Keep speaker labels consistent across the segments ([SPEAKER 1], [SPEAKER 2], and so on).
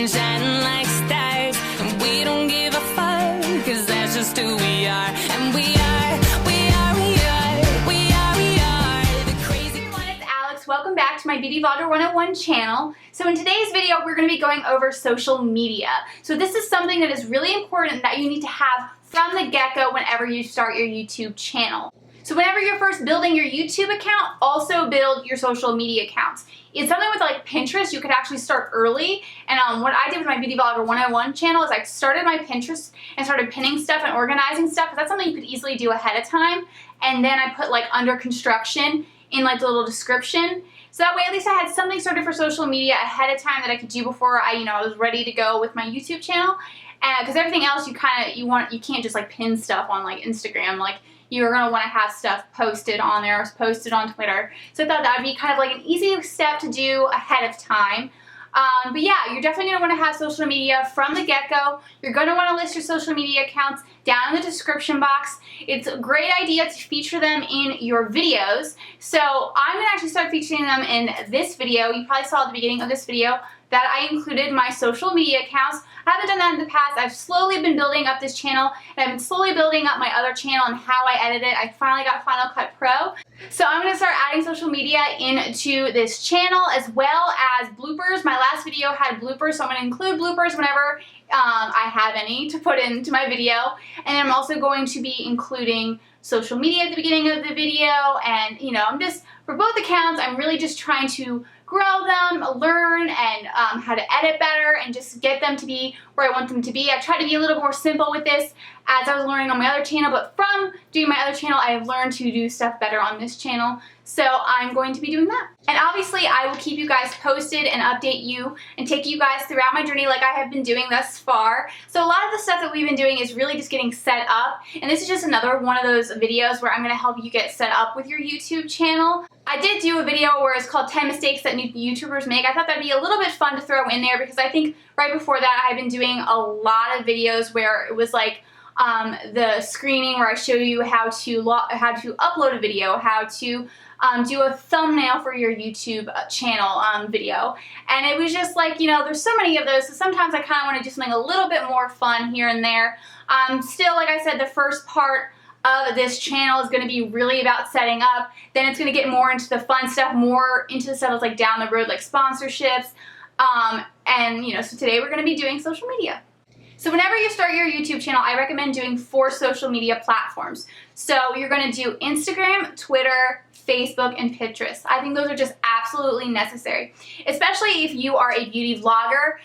[SPEAKER 1] shining like stars, and we don't give a fuck, cause that's just who we are. And we are the crazy.
[SPEAKER 2] Hey everyone, it's Alex. Welcome back to my Beauty Vlogger 101 channel. So in today's video, we're going to be going over social media. So this is something that is really important that you need to have from the get-go whenever you start your YouTube channel. So whenever you're first building your YouTube account, also build your social media accounts. It's something with like Pinterest, you could actually start early. And what I did with my Beauty Vlogger 101 channel is I started my Pinterest and started pinning stuff and organizing stuff. That's something you could easily do ahead of time. And then I put like under construction in like the little description. So that way at least I had something started for social media ahead of time that I could do before I was ready to go with my YouTube channel. Because everything else you can't just like pin stuff on like Instagram. Like you're going to want to have stuff posted on there, or posted on Twitter. So I thought that would be kind of like an easy step to do ahead of time. But yeah, you're definitely going to want to have social media from the get-go. You're going to want to list your social media accounts down in the description box. It's a great idea to feature them in your videos. So I'm going to actually start featuring them in this video. You probably saw at the beginning of this video that I included my social media accounts. I haven't done that in the past. I've slowly been building up this channel, and I've been slowly building up my other channel and how I edit it. I finally got Final Cut Pro. So I'm going to start adding social media into this channel as well as bloopers. My last video had bloopers, so I'm going to include bloopers whenever I have any to put into my video. And then I'm also going to be including social media at the beginning of the video. And, I'm just, for both accounts, I'm really just trying to grow them, learn, and how to edit better, and just get them to be where I want them to be. I try to be a little more simple with this as I was learning on my other channel, but from doing my other channel, I have learned to do stuff better on this channel. So I'm going to be doing that. And obviously, I will keep you guys posted and update you and take you guys throughout my journey like I have been doing thus far. So a lot of the stuff that we've been doing is really just getting set up. And this is just another one of those videos where I'm going to help you get set up with your YouTube channel. I did do a video where it's called 10 mistakes that new YouTubers make. I thought that'd be a little bit fun to throw in there because I think right before that I've been doing a lot of videos where it was like the screening where I show you how to upload a video, how to do a thumbnail for your YouTube channel video. And it was just like, there's so many of those, so sometimes I kind of want to do something a little bit more fun here and there. Still, like I said, the first part of this channel is going to be really about setting up. Then it's going to get more into the fun stuff, more into the stuff that's like down the road, like sponsorships. So today we're going to be doing social media. So whenever you start your YouTube channel, I recommend doing 4 social media platforms. So you're going to do Instagram, Twitter, Facebook, and Pinterest. I think those are just absolutely necessary, especially if you are a beauty vlogger.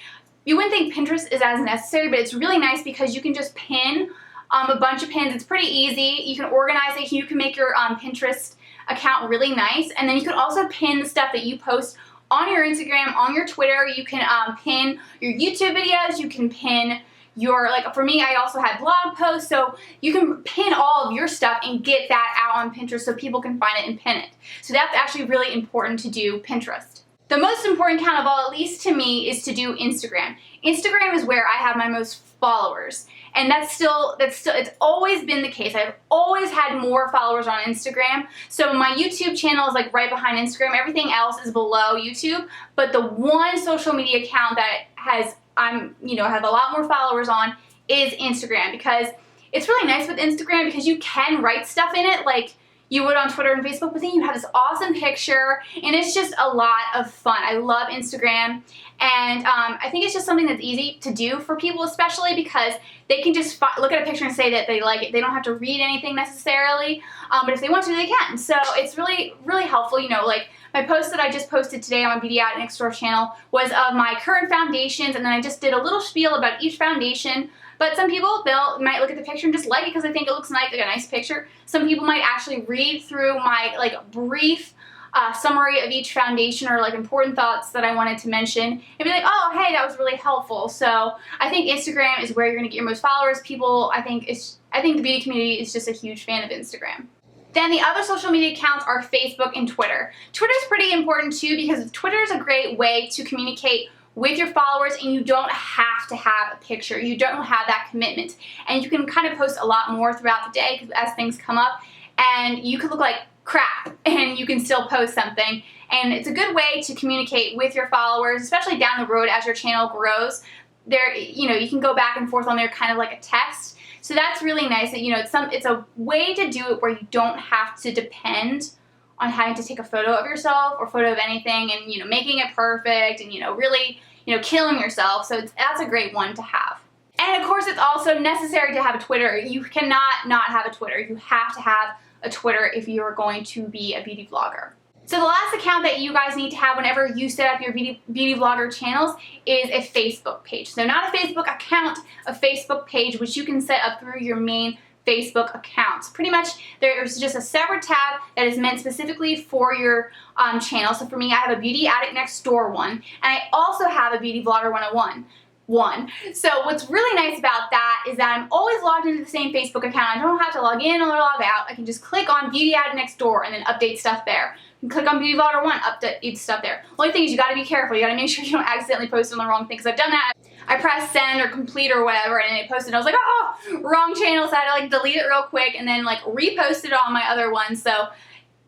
[SPEAKER 2] You wouldn't think Pinterest is as necessary, but it's really nice because you can just pin a bunch of pins. It's pretty easy. You can organize it. You can make your Pinterest account really nice, and then you can also pin the stuff that you post on your Instagram, on your Twitter. You can pin your YouTube videos. You can pin your, like for me, I also had blog posts, so you can pin all of your stuff and get that out on Pinterest so people can find it and pin it. So that's actually really important to do Pinterest. The most important account of all, at least to me, is to do Instagram. Instagram is where I have my most followers. And it's always been the case. I've always had more followers on Instagram. So my YouTube channel is like right behind Instagram. Everything else is below YouTube. But the one social media account that have a lot more followers on is Instagram, because it's really nice with Instagram because you can write stuff in it like you would on Twitter and Facebook, but then you have this awesome picture, and it's just a lot of fun. I love Instagram, and I think it's just something that's easy to do for people, especially because they can just look at a picture and say that they like it. They don't have to read anything necessarily, but if they want to, they can. So it's really, really helpful. Like my post that I just posted today on my Beauty Addict Store channel was of my current foundations, and then I just did a little spiel about each foundation. But some people, might look at the picture and just like it because they think it looks like a nice picture. Some people might actually read through my brief summary of each foundation or important thoughts that I wanted to mention and be like, oh, hey, that was really helpful. So I think Instagram is where you're going to get your most followers. I think the beauty community is just a huge fan of Instagram. Then the other social media accounts are Facebook and Twitter. Twitter is pretty important too because Twitter is a great way to communicate with your followers, and you don't have to have a picture. You don't have that commitment. And you can kind of post a lot more throughout the day as things come up, and you could look like crap and you can still post something and it's a good way to communicate with your followers, especially down the road as your channel grows. There, you can go back and forth on there kind of like a text. So that's really nice that, it's a way to do it where you don't have to depend on having to take a photo of yourself or photo of anything and, making it perfect and, really, killing yourself. So that's a great one to have. And of course, it's also necessary to have a Twitter. You cannot not have a Twitter. You have to have a Twitter if you are going to be a beauty vlogger. So the last account that you guys need to have whenever you set up your beauty vlogger channels is a Facebook page. So not a Facebook account, a Facebook page, which you can set up through your main Facebook account. So pretty much there's just a separate tab that is meant specifically for your channel. So for me, I have a Beauty Addict Next Door one, and I also have a Beauty Vlogger 101 one. So what's really nice about that is that I'm always logged into the same Facebook account. I don't have to log in or log out. I can just click on Beauty Addict Next Door and then update stuff there. And click on Beauty Vlogger 1, update stuff there. Only thing is you gotta be careful. You gotta make sure you don't accidentally post on the wrong thing, because I've done that. I pressed send or complete or whatever and it posted and I was like, oh, wrong channel, so I had to delete it real quick and then repost it on my other one. So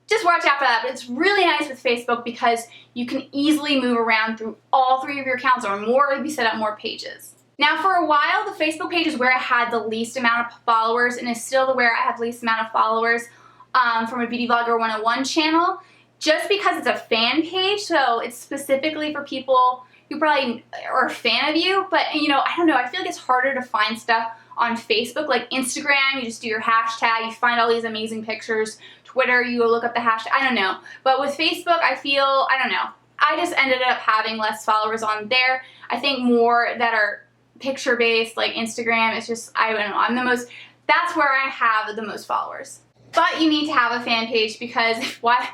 [SPEAKER 2] just watch out for that. But it's really nice with Facebook because you can easily move around through all 3 of your accounts or more if you set up more pages. Now for a while, the Facebook page is where I had the least amount of followers and is still where I have the least amount of followers from a Beauty Vlogger 101 channel, just because it's a fan page. So it's specifically for people who probably are a fan of you, but I don't know, I feel like it's harder to find stuff on Facebook. Like Instagram, you just do your hashtag, you find all these amazing pictures. Twitter, you go look up the hashtag, I don't know. But with Facebook, I don't know, I just ended up having less followers on there. I think more that are picture-based, like Instagram, it's just, I don't know, that's where I have the most followers. But you need to have a fan page because why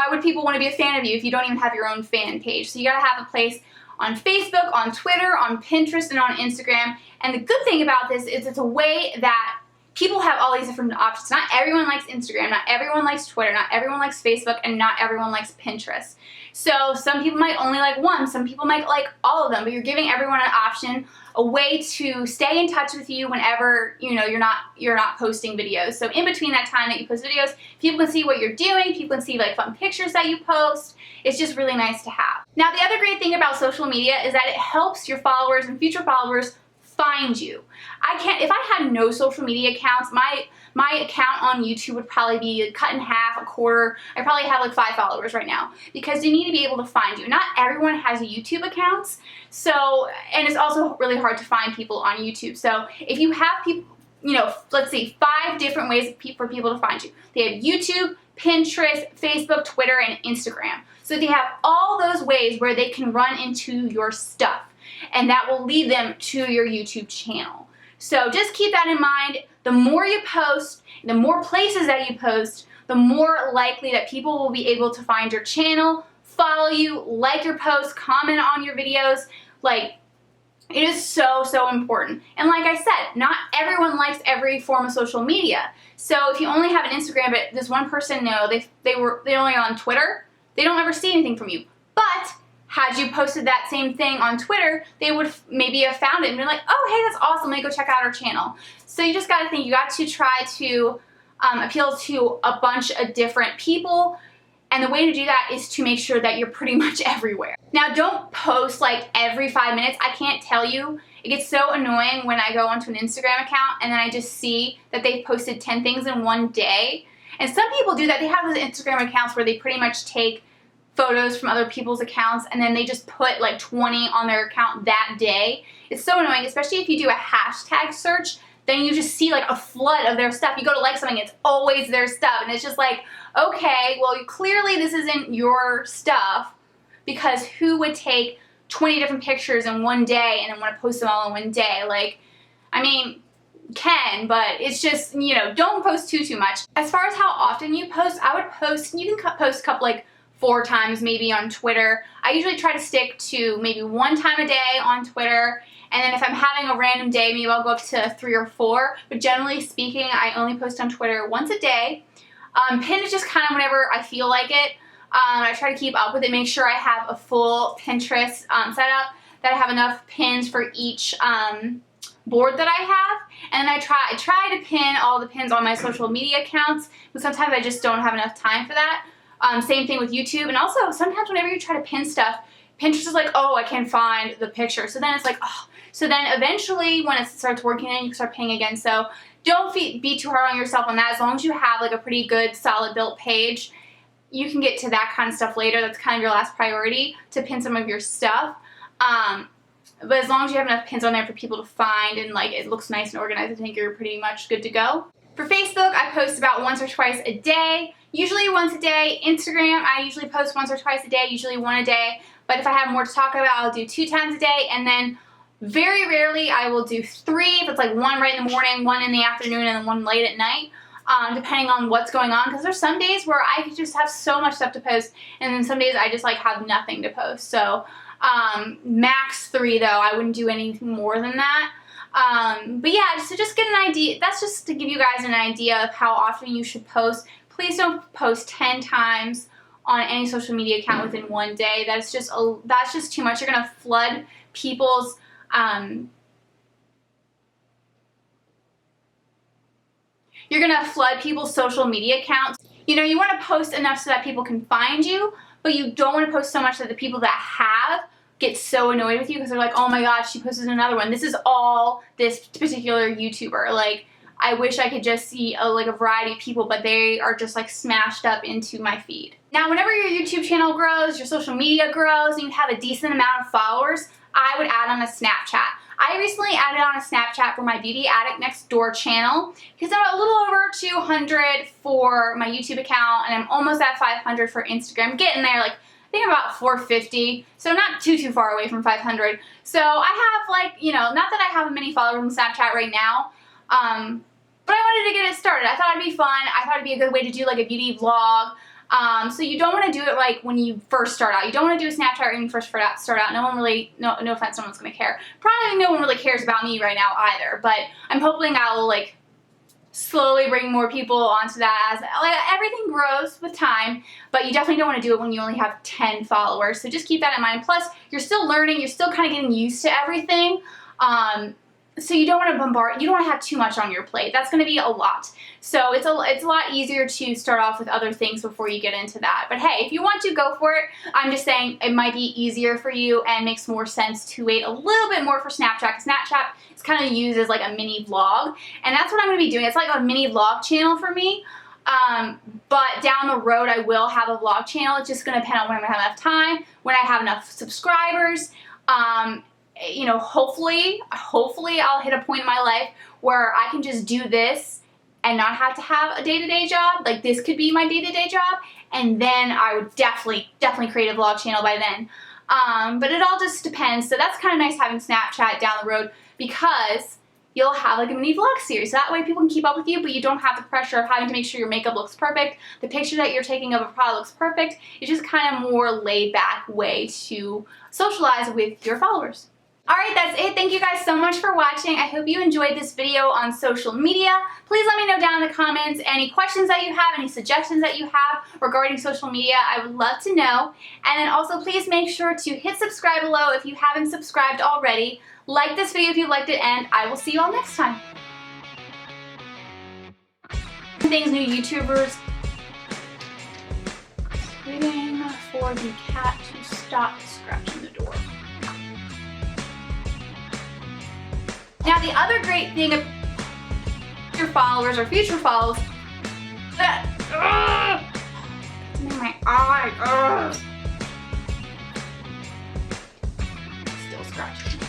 [SPEAKER 2] would people want to be a fan of you if you don't even have your own fan page? So you gotta have a place on Facebook, on Twitter, on Pinterest, and on Instagram. And the good thing about this is it's a way that people have all these different options. Not everyone likes Instagram, not everyone likes Twitter, not everyone likes Facebook, and not everyone likes Pinterest. So some people might only like one, some people might like all of them, but you're giving everyone an option, a way to stay in touch with you whenever you're not posting videos. So in between that time that you post videos, people can see what you're doing, people can see fun pictures that you post. It's just really nice to have. Now the other great thing about social media is that it helps your followers and future followers find you. If I had no social media accounts, my account on YouTube would probably be cut in half, a quarter. I probably have 5 followers right now because they need to be able to find you. Not everyone has YouTube accounts, and it's also really hard to find people on YouTube. So if you have people, let's see, 5 different ways for people to find you. They have YouTube, Pinterest, Facebook, Twitter, and Instagram. So they have all those ways where they can run into your stuff, and that will lead them to your YouTube channel. So just keep that in mind. The more you post, the more places that you post, the more likely that people will be able to find your channel, follow you, like your posts, comment on your videos. It is so, so important. And like I said, not everyone likes every form of social media. So if you only have an Instagram, but this one person, they only are on Twitter, they don't ever see anything from you. But had you posted that same thing on Twitter, they would maybe have found it and been like, oh, hey, that's awesome, let me go check out our channel. So you just gotta think, you got to try to appeal to a bunch of different people, and the way to do that is to make sure that you're pretty much everywhere. Now, don't post every 5 minutes. I can't tell you, it gets so annoying when I go onto an Instagram account and then I just see that they've posted 10 things in one day. And some people do that. They have those Instagram accounts where they pretty much take photos from other people's accounts and then they just put 20 on their account that day. It's so annoying, especially if you do a hashtag search, then you just see a flood of their stuff. You go to like something, it's always their stuff, and it's just okay, well, clearly this isn't your stuff, because who would take 20 different pictures in one day and then want to post them all in one day? I mean, can, but it's just, don't post too much. As far as how often you post, I would post, you can post a couple 4 times maybe on Twitter. I usually try to stick to maybe 1 time a day on Twitter, and then if I'm having a random day, maybe I'll go up to 3 or 4, but generally speaking, I only post on Twitter once a day. Pin is just kind of whenever I feel like it. I try to keep up with it, make sure I have a full Pinterest setup, that I have enough pins for each board that I have, and then I try to pin all the pins on my social media accounts, but sometimes I just don't have enough time for that. Same thing with YouTube. And also, sometimes whenever you try to pin stuff, Pinterest is like, oh, I can't find the picture. So then it's like, oh. So then eventually when it starts working, then you can start pinning again. So don't be too hard on yourself on that. As long as you have like a pretty good, solid built page, you can get to that kind of stuff later. That's kind of your last priority, to pin some of your stuff. But as long as you have enough pins on there for people to find and like it looks nice and organized, I think you're pretty much good to go. For Facebook, I post about once or twice a day, usually once a day. Instagram, I usually post once or twice a day, usually one a day. But if I have more to talk about, I'll do 2 times a day. And then very rarely I will do 3. If it's like one right in the morning, one in the afternoon, and then one late at night. Depending on what's going on, because there's some days where I could just have so much stuff to post, and then some days I just like have nothing to post. So max 3 though, I wouldn't do anything more than that. But yeah, so just get an idea. That's just to give you guys an idea of how often you should post. Please don't post 10 times on any social media account within one day. That's just too much. You're gonna flood people's social media accounts. You know, you want to post enough so that people can find you, but you don't want to post so much that the people that have get so annoyed with you because they're like, oh my gosh, she posted another one. This is all this particular YouTuber. Like, I wish I could just see a variety of people, but they are just like smashed up into my feed. Now, whenever your YouTube channel grows, your social media grows, and you have a decent amount of followers, I would add on a Snapchat. I recently added on a Snapchat for my Beauty Addict Next Door channel because I'm a little over 200 for my YouTube account, and I'm almost at 500 for Instagram. Getting there, like, I think I'm about 450, so not too far away from 500. So I have, like, you know, not that I have many followers on Snapchat right now, but I wanted to get it started. I thought it'd be fun. I thought it'd be a good way to do like a beauty vlog. So you don't want to do it like when you first start out. You don't want to do a Snapchat when you first start out. No one really, no offense, no one's going to care. Probably no one really cares about me right now either, but I'm hoping I'll like slowly bring more people onto that as like everything grows with time, but you definitely don't want to do it when you only have 10 followers. So just keep that in mind. Plus, you're still learning. You're still kind of getting used to everything. So you don't want to bombard, you don't want to have too much on your plate. That's going to be a lot. So it's a lot easier to start off with other things before you get into that. But hey, if you want to, go for it. I'm just saying it might be easier for you and makes more sense to wait a little bit more for Snapchat, because Snapchat is kind of used as like a mini vlog. And that's what I'm going to be doing. It's like a mini vlog channel for me. But down the road, I will have a vlog channel. It's just going to depend on when I have enough time, when I have enough subscribers. You know, hopefully I'll hit a point in my life where I can just do this and not have to have a day-to-day job. Like, this could be my day-to-day job, and then I would definitely create a vlog channel by then. But it all just depends. So that's kind of nice having Snapchat down the road, because you'll have like a mini vlog series. So that way people can keep up with you, but you don't have the pressure of having to make sure your makeup looks perfect. The picture that you're taking of a product looks perfect. It's just kind of more laid-back way to socialize with your followers. Alright, that's it. Thank you guys so much for watching. I hope you enjoyed this video on social media. Please let me know down in the comments any questions that you have, any suggestions that you have regarding social media. I would love to know. And then also please make sure to hit subscribe below if you haven't subscribed already. Like this video if you liked it, and I will see you all next time. Things new YouTubers waiting for the cat to stop scratching the door. Now, the other great thing of your followers or future followers, my eye, still scratching.